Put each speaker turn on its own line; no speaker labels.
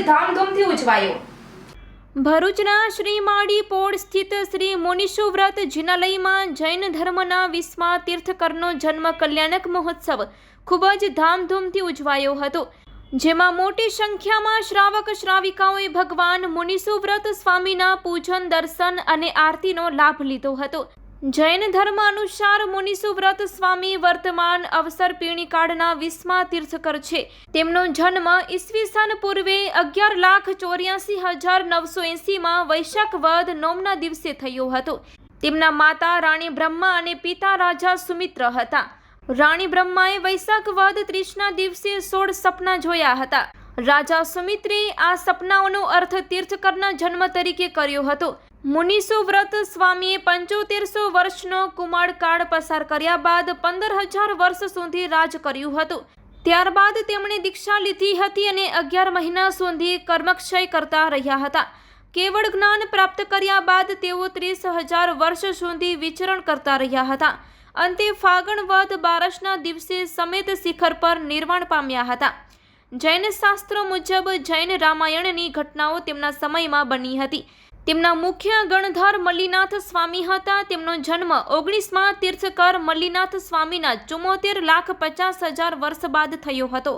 ધામધૂમથી ઉજવાયો। ભરૂચના શ્રી માડી પોળ સ્થિત શ્રી મુનિસુ વ્રત જિનાલયમાં જૈન ધર્મના 20મા તીર્થકરનો જન્મ કલ્યાણક મહોત્સવ ખૂબ જ ધામધૂમથી ઉજવાયો હતો, જેમાં મોટી સંખ્યામાં શ્રાવક શ્રાવિકાઓએ ભગવાન મુનિસુ વ્રત સ્વામીના પૂજન, દર્શન અને આરતીનો લાભ લીધો હતો। જૈન ધર્મ અનુસાર મુનિસુ વ્રત સ્વામી વર્તમાન અવસરપીણીકાળના 20મા તીર્થકર છે। તેમનો જન્મ ઈસવીસન પૂર્વે 11,84,980માં વૈશાખ વદ નોમના દિવસે થયો હતો। તેમના માતા રાણી બ્રહ્મા અને પિતા રાજા સુમિત્ર હતા। રાણી બ્રહ્માએ વૈશાખ વદ 30ના દિવસે 16 સપના જોયા હતા। રાજા સુમિત્રે આ સપનાઓનો અર્થ તીર્થકરના જન્મ તરીકે કર્યો હતો। મુનિસુ વ્રત સ્વામીએ 7500 વર્ષનો કુમારકાળ પસાર કર્યા બાદ 15,000 વર્ષ સુધી રાજ કર્યું હતું। ત્યારબાદ તેમણે દીક્ષા લીધી હતી અને 11 મહિના સુધી કર્મક્ષય કરતા રહ્યા હતા। કેવળ જ્ઞાન પ્રાપ્ત કર્યા બાદ તેઓ 30,000 વર્ષ સુધી વિચરણ કરતા રહ્યા હતા। અંતે ફાગણ વદ 12ના દિવસે સમેત શિખર પર નિર્વાણ પામ્યા હતા। જૈન શાસ્ત્રો મુજબ જૈન રામાયણની ઘટનાઓ તેમના સમયમાં બની હતી। તેમના મુખ્ય ગણધર મલ્લીનાથ સ્વામી હતા। તેમનો જન્મ 19મા તીર્થકર મલ્લીનાથ સ્વામીના 74,50,000 વર્ષ બાદ થયો હતો।